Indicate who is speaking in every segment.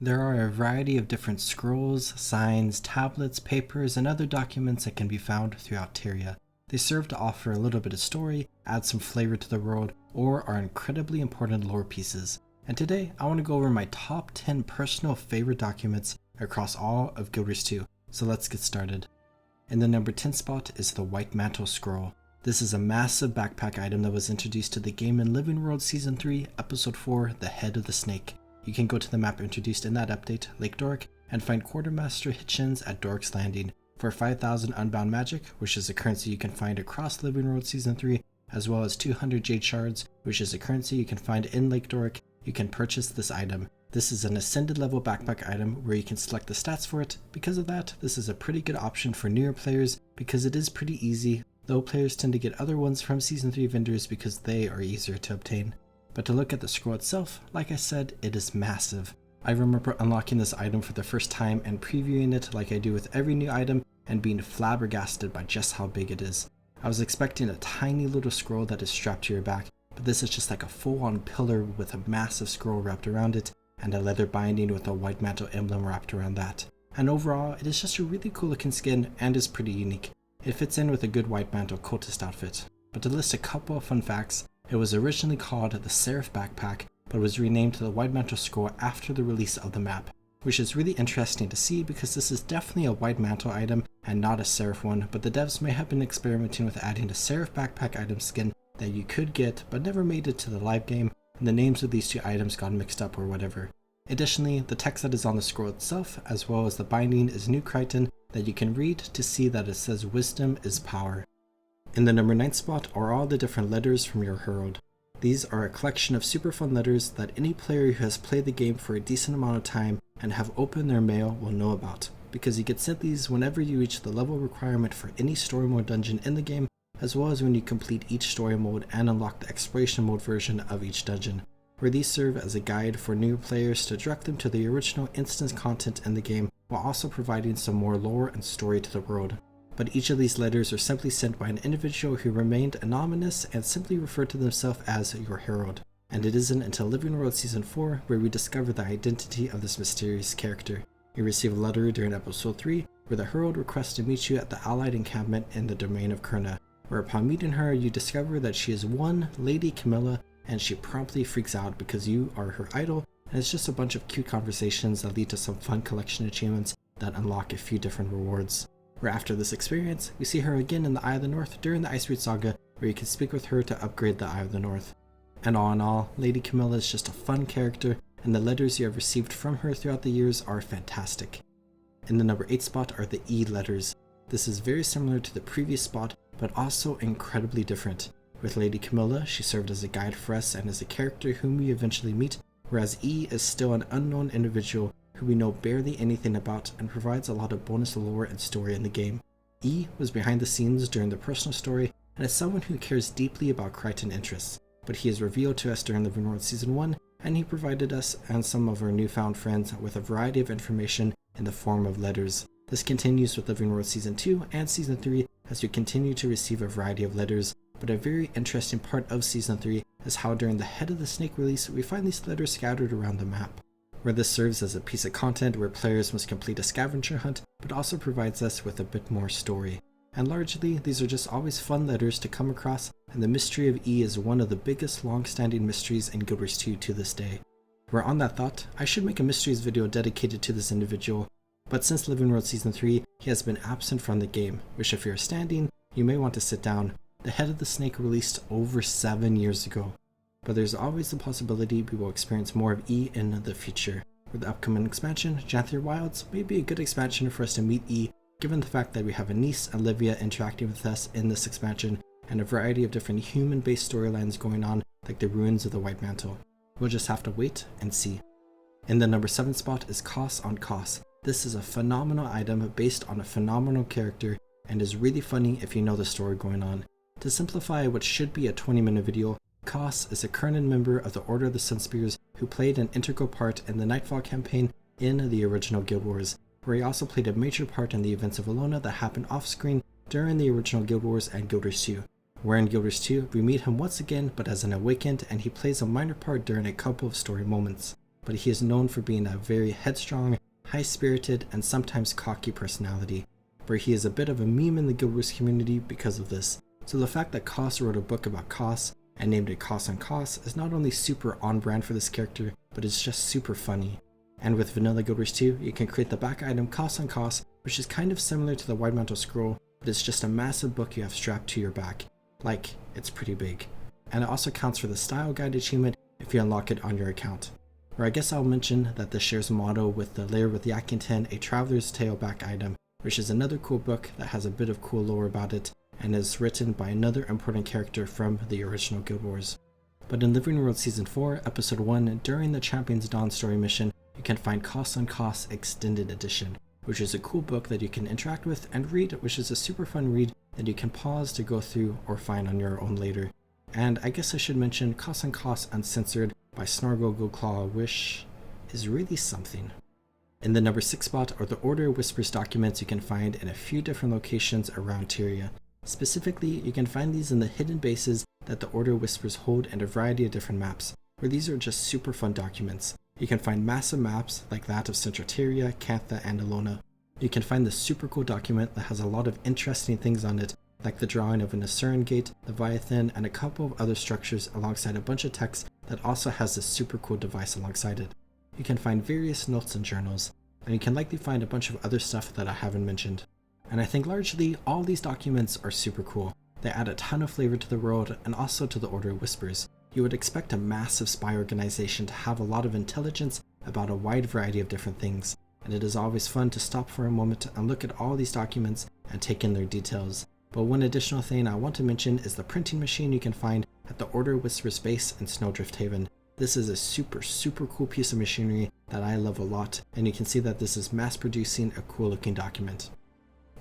Speaker 1: There are a variety of different scrolls, signs, tablets, papers, and other documents that can be found throughout Tyria. They serve to offer a little bit of story, add some flavor to the world, or are incredibly important lore pieces. And today, I want to go over my top 10 personal favorite documents across all of Guild Wars 2, so let's get started. In the number 10 spot is the White Mantle Scroll. This is a massive backpack item that was introduced to the game in Living World Season 3, Episode 4, The Head of the Snake. You can go to the map introduced in that update, Lake Dork, and find Quartermaster Hitchens at Dork's Landing for 5,000 Unbound Magic, which is a currency you can find across Living World Season 3, as well as 200 Jade Shards, which is a currency you can find in Lake Dork. You can purchase this item. This is an ascended level backpack item where you can select the stats for it. Because of that, this is a pretty good option for newer players because it is pretty easy, though players tend to get other ones from Season 3 vendors because they are easier to obtain. But to look at the scroll itself, like I said, it is massive. I remember unlocking this item for the first time and previewing it like I do with every new item and being flabbergasted by just how big it is. I was expecting a tiny little scroll that is strapped to your back, but this is just like a full-on pillar with a massive scroll wrapped around it and a leather binding with a white mantle emblem wrapped around that. And overall, it is just a really cool looking skin and is pretty unique. It fits in with a good white mantle cultist outfit. But to list a couple of fun facts, it was originally called the Seraph Backpack, but was renamed to the White Mantle Scroll after the release of the map, which is really interesting to see because this is definitely a White Mantle item and not a Seraph one, but the devs may have been experimenting with adding a Seraph Backpack item skin that you could get but never made it to the live game, and the names of these two items got mixed up or whatever. Additionally, the text that is on the scroll itself, as well as the binding, is New Crichton that you can read to see that it says Wisdom is Power. In the number 9 spot are all the different letters from your Herald. These are a collection of super fun letters that any player who has played the game for a decent amount of time and have opened their mail will know about, because you get sent these whenever you reach the level requirement for any story mode dungeon in the game, as well as when you complete each story mode and unlock the exploration mode version of each dungeon, where these serve as a guide for new players to direct them to the original instance content in the game, while also providing some more lore and story to the world. But each of these letters are simply sent by an individual who remained anonymous and simply referred to themselves as your Herald. And it isn't until Living World Season 4 where we discover the identity of this mysterious character. You receive a letter during Episode 3 where the Herald requests to meet you at the Allied encampment in the domain of Kurna, where upon meeting her you discover that she is one Lady Camilla, and she promptly freaks out because you are her idol, and it's just a bunch of cute conversations that lead to some fun collection achievements that unlock a few different rewards. Where after this experience, we see her again in the Eye of the North during the Iceroot Saga, where you can speak with her to upgrade the Eye of the North. And all in all, Lady Camilla is just a fun character, and the letters you have received from her throughout the years are fantastic. In the number 8 spot are the E letters. This is very similar to the previous spot, but also incredibly different. With Lady Camilla, she served as a guide for us and is a character whom we eventually meet, whereas E is still an unknown individual who we know barely anything about and provides a lot of bonus lore and story in the game. E was behind the scenes during the personal story and is someone who cares deeply about Crichton interests, but he is revealed to us during Living World Season 1, and he provided us and some of our newfound friends with a variety of information in the form of letters. This continues with Living World Season 2 and Season 3 as we continue to receive a variety of letters, but a very interesting part of Season 3 is how during the Head of the Snake release we find these letters scattered around the map, where this serves as a piece of content where players must complete a scavenger hunt, but also provides us with a bit more story. And largely, these are just always fun letters to come across, and the mystery of E is one of the biggest long-standing mysteries in Guild Wars 2 to this day. Where on that thought, I should make a mysteries video dedicated to this individual, but since Living World Season 3, he has been absent from the game, which if you're standing, you may want to sit down. The Head of the Snake released over 7 years ago. But there's always the possibility we will experience more of E in the future. With the upcoming expansion, Janthir Wilds may be a good expansion for us to meet E, given the fact that we have Anise and Livia interacting with us in this expansion, and a variety of different human-based storylines going on, like the ruins of the White Mantle. We'll just have to wait and see. In the number 7 spot is Koss on Koss. This is a phenomenal item based on a phenomenal character, and is really funny if you know the story going on. To simplify what should be a 20-minute video, Koss is a current member of the Order of the Sunspears who played an integral part in the Nightfall campaign in the original Guild Wars, where he also played a major part in the events of Alona that happened off-screen during the original Guild Wars and Guild Wars 2. Where in Guild Wars 2, we meet him once again but as an awakened, and he plays a minor part during a couple of story moments. but he is known for being a very headstrong, high-spirited, and sometimes cocky personality, where he is a bit of a meme in the Guild Wars community because of this. So the fact that Koss wrote a book about Koss and named it Koss on Koss is not only super on brand for this character, but it's just super funny. And with Vanilla Guild Wars 2, you can create the back item Koss on Koss, which is kind of similar to the Wide Mantle Scroll, but it's just a massive book you have strapped to your back. Like, it's pretty big. And it also counts for the Style Guide achievement if you unlock it on your account. Or I guess I'll mention that this shares a motto with the Lair with Yakkington, a Traveler's Tale back item, which is another cool book that has a bit of cool lore about it, and is written by another important character from the original Guild Wars. But in Living World Season 4, Episode 1, during the Champion's Dawn story mission, you can find Koss on Koss Extended Edition, which is a cool book that you can interact with and read, which is a super fun read that you can pause to go through or find on your own later. And I guess I should mention Koss on Koss Uncensored by Snargle Goldclaw, which is really something. In the number 6 spot are the Order of Whispers documents you can find in a few different locations around Tyria. Specifically, you can find these in the hidden bases that the Order of Whispers hold in a variety of different maps, where these are just super fun documents. You can find massive maps like that of Central Tyria, Cantha, and Alona. You can find this super cool document that has a lot of interesting things on it, like the drawing of an Asuran Gate, Leviathan, and a couple of other structures alongside a bunch of text that also has this super cool device alongside it. You can find various notes and journals, and you can likely find a bunch of other stuff that I haven't mentioned. And I think largely all these documents are super cool. They add a ton of flavor to the world and also to the Order of Whispers. You would expect a massive spy organization to have a lot of intelligence about a wide variety of different things, and it is always fun to stop for a moment and look at all these documents and take in their details. But one additional thing I want to mention is the printing machine you can find at the Order of Whispers base in Snowdrift Haven. This is a super cool piece of machinery that I love a lot, and you can see that this is mass producing a cool looking document.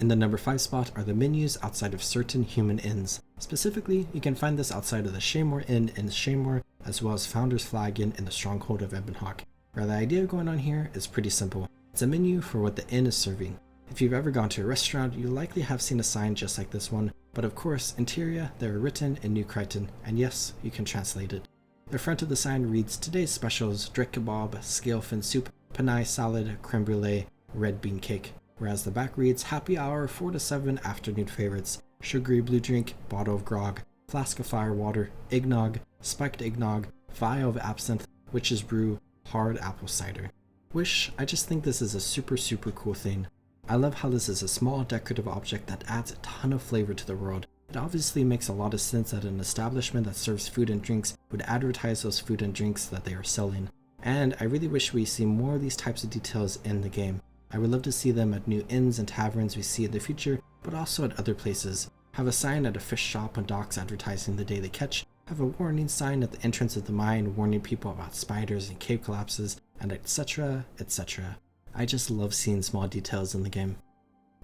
Speaker 1: In the number 5 spot are the menus outside of certain human inns. Specifically, you can find this outside of the Shaymore Inn in Shaymore, as well as Founder's Flag Inn in the Stronghold of Ebonhawke. Where the idea going on here is pretty simple. It's a menu for what the inn is serving. If you've ever gone to a restaurant, you likely have seen a sign just like this one, but of course, in Tyria, they are written in New Crichton, and yes, you can translate it. The front of the sign reads today's specials: Drake Kebab, Scale Fin Soup, Panay Salad, Creme Brulee, Red Bean Cake. Whereas the back reads happy hour 4 to 7 afternoon favorites: sugary blue drink, bottle of grog, flask of fire water, eggnog, spiked eggnog, vial of absinthe, witch's brew, hard apple cider. Which I just think this is a super cool thing. I love how this is a small decorative object that adds a ton of flavor to the world. It obviously makes a lot of sense that an establishment that serves food and drinks would advertise those food and drinks that they are selling. And I really wish we see more of these types of details in the game. I would love to see them at new inns and taverns we see in the future, but also at other places. Have a sign at a fish shop on docks advertising the daily catch. Have a warning sign at the entrance of the mine warning people about spiders and cave collapses, and etc, etc. I just love seeing small details in the game.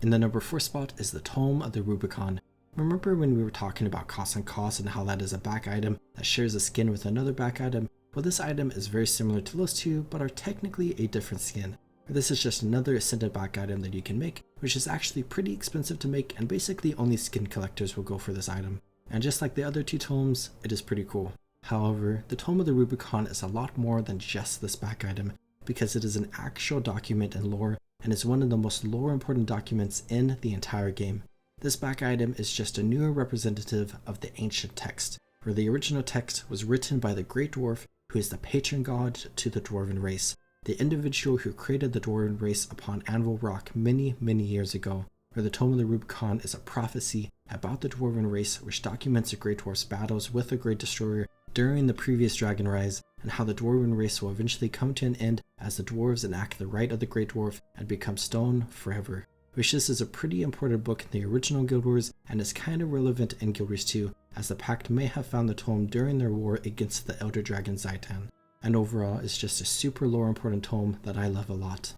Speaker 1: In the number 4 spot is the Tome of the Rubicon. Remember when we were talking about Koss on Koss and how that is a back item that shares a skin with another back item? Well, this item is very similar to those two, but are technically a different skin. This is just another Ascended back item that you can make, which is actually pretty expensive to make, and basically only skin collectors will go for this item. And just like the other two tomes, it is pretty cool. However, the Tome of the Rubicon is a lot more than just this back item, because it is an actual document and lore, and is one of the most lore important documents in the entire game. This back item is just a newer representative of the ancient text, where the original text was written by the Great Dwarf, who is the patron god to the Dwarven race, the individual who created the Dwarven race upon Anvil Rock many years ago. Where the Tome of the Rubicon is a prophecy about the Dwarven race, which documents the Great Dwarf's battles with the Great Destroyer during the previous Dragon Rise, and how the Dwarven race will eventually come to an end as the dwarves enact the right of the Great Dwarf and become stone forever. Which this is a pretty important book in the original Guild Wars, and is kind of relevant in Guild Wars 2, as the Pact may have found the tome during their war against the Elder Dragon Zaitan. And overall, it's just a super lore important tome that I love a lot.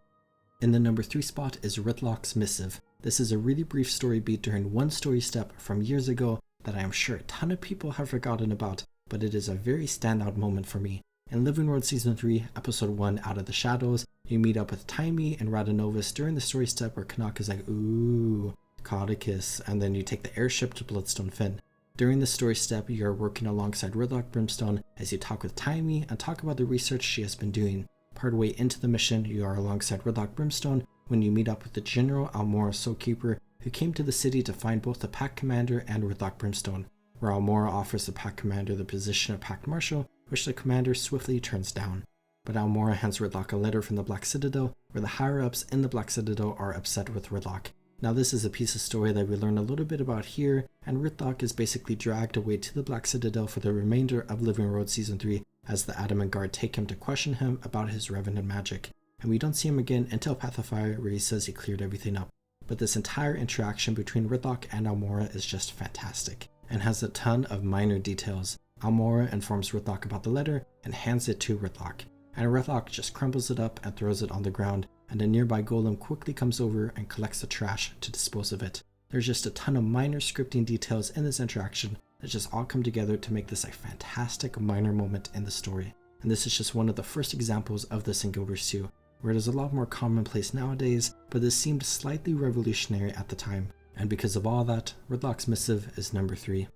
Speaker 1: In the number 3 spot is Rytlock's Missive. This is a really brief story beat during one story step from years ago that I am sure a ton of people have forgotten about, but it is a very standout moment for me. In Living World Season 3, Episode 1, Out of the Shadows, you meet up with Tome and Radonovus during the story step where Canuck is like, ooh, caught a kiss, and then you take the airship to Bloodstone Fen. During the story step, you are working alongside Rytlock Brimstone as you talk with Tome and talk about the research she has been doing. Partway into the mission, you are alongside Rytlock Brimstone when you meet up with the General Almora Soulkeeper, who came to the city to find both the Pack Commander and Rytlock Brimstone, where Almora offers the Pack Commander the position of Pack Marshal, which the commander swiftly turns down. But Almora hands Rytlock a letter from the Black Citadel, where the higher-ups in the Black Citadel are upset with Rytlock. Now this is a piece of story that we learn a little bit about here, and Rytlock is basically dragged away to the Black Citadel for the remainder of Living Road Season 3 as the Adamant Guard take him to question him about his Revenant magic. And we don't see him again until Path of Fire, where he says he cleared everything up. But this entire interaction between Rytlock and Almora is just fantastic, and has a ton of minor details. Almora informs Rytlock about the letter and hands it to Rytlock, and Rytlock just crumbles it up and throws it on the ground, and a nearby golem quickly comes over and collects the trash to dispose of it. There's just a ton of minor scripting details in this interaction that just all come together to make this a fantastic minor moment in the story. And this is just one of the first examples of this in Guild Wars 2, where it is a lot more commonplace nowadays, but this seemed slightly revolutionary at the time. And because of all that, Rytlock's Missive is number 3.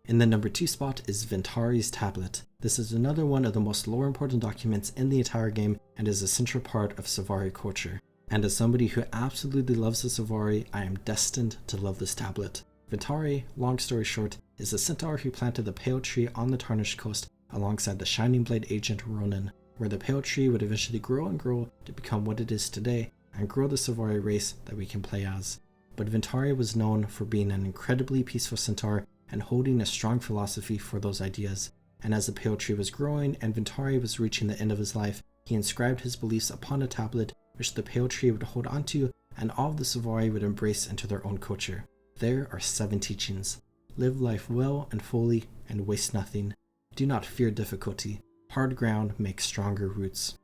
Speaker 1: In the number 2 spot is Ventari's Tablet. This is another one of the most lore important documents in the entire game and is a central part of Savari culture. And as somebody who absolutely loves the Savari, I am destined to love this tablet. Ventari, long story short, is a centaur who planted the Pale Tree on the Tarnished Coast alongside the Shining Blade agent Ronan, where the Pale Tree would eventually grow and grow to become what it is today and grow the Savari race that we can play as. But Ventari was known for being an incredibly peaceful centaur and holding a strong philosophy for those ideas. And as the Pale Tree was growing and Ventari was reaching the end of his life, he inscribed his beliefs upon a tablet which the Pale Tree would hold onto and all of the Savari would embrace into their own culture. There are 7 teachings. Live life well and fully and waste nothing. Do not fear difficulty. Hard ground makes stronger roots.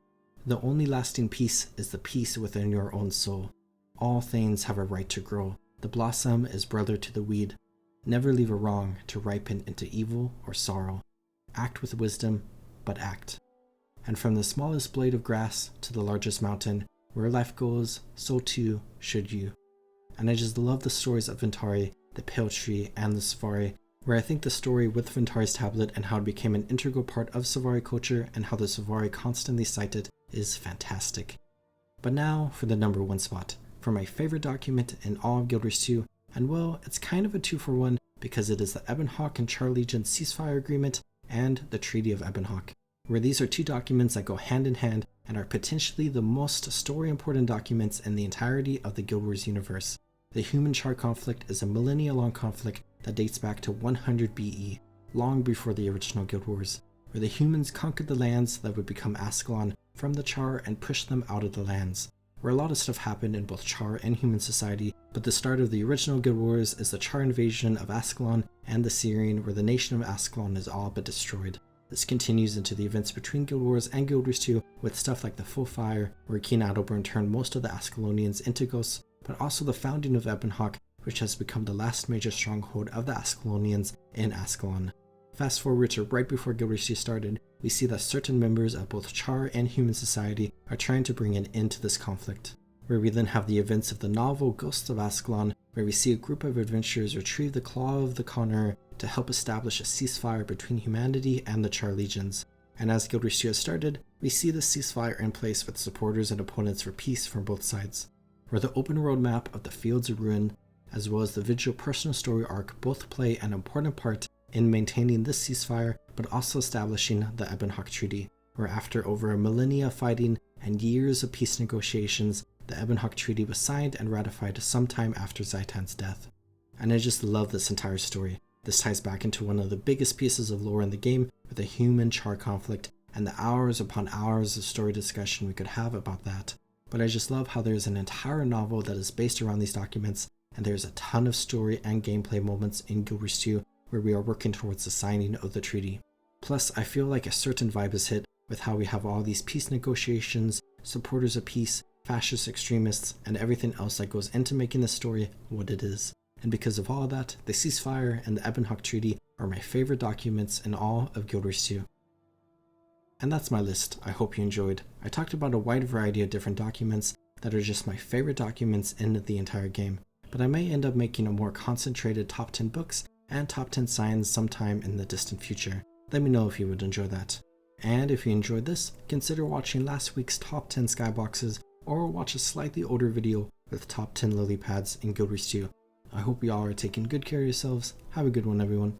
Speaker 1: The only lasting peace is the peace within your own soul. All things have a right to grow. The blossom is brother to the weed. Never leave a wrong to ripen into evil or sorrow. Act with wisdom, but act. And from the smallest blade of grass to the largest mountain, where life goes, so too should you. And I just love the stories of Ventari, the Pale Tree, and the Savari, where I think the story with Ventari's tablet and how it became an integral part of Savari culture and how the Savari constantly cite it is fantastic. But now for the number 1 spot, for my favorite document in all of Guild Wars 2, and well, it's kind of a 2-for-1 because it is the Ebonhawke and Charr Legion ceasefire agreement and the Treaty of Ebonhawke, where these are 2 documents that go hand in hand and are potentially the most story important documents in the entirety of the Guild Wars universe. The human-Charr conflict is a millennia-long conflict that dates back to 100 BE, long before the original Guild Wars, where the humans conquered the lands that would become Ascalon from the Charr and pushed them out of the lands, where a lot of stuff happened in both Charr and human society, but the start of the original Guild Wars is the Charr invasion of Ascalon and the Syrian, where the nation of Ascalon is all but destroyed. This continues into the events between Guild Wars and Guild Wars 2 with stuff like the Full Fire, where King Adalbern turned most of the Ascalonians into ghosts, but also the founding of Ebonhawke, which has become the last major stronghold of the Ascalonians in Ascalon. Fast forward to right before Guild Wars 2 started, we see that certain members of both Charr and human society are trying to bring an end to this conflict, where we then have the events of the novel Ghosts of Ascalon, where we see a group of adventurers retrieve the Claw of the Conqueror to help establish a ceasefire between humanity and the Charr legions. And as Guild Wars 2 has started, we see the ceasefire in place with supporters and opponents for peace from both sides, where the open world map of the Fields of Ruin, as well as the visual personal story arc both play an important part in maintaining this ceasefire, but also establishing the Ebonhawke Treaty, where after over a millennia of fighting and years of peace negotiations, the Ebonhawke Treaty was signed and ratified sometime after Zaitan's death. And I just love this entire story. This ties back into one of the biggest pieces of lore in the game with the human-Charr conflict and the hours upon hours of story discussion we could have about that. But I just love how there's an entire novel that is based around these documents, and there's a ton of story and gameplay moments in Guild Wars 2 where we are working towards the signing of the treaty. Plus, I feel like a certain vibe is hit with how we have all these peace negotiations, supporters of peace, fascist extremists, and everything else that goes into making the story what it is. And because of all that, the ceasefire and the Ebonhawke Treaty are my favorite documents in all of Guild Wars 2. And that's my list. I hope you enjoyed. I talked about a wide variety of different documents that are just my favorite documents in the entire game, but I may end up making a more concentrated top 10 books and top 10 signs sometime in the distant future. Let me know if you would enjoy that. And if you enjoyed this, consider watching last week's top 10 skyboxes, or watch a slightly older video with top 10 lily pads in Guild Reach 2. I hope you all are taking good care of yourselves. Have a good one, everyone.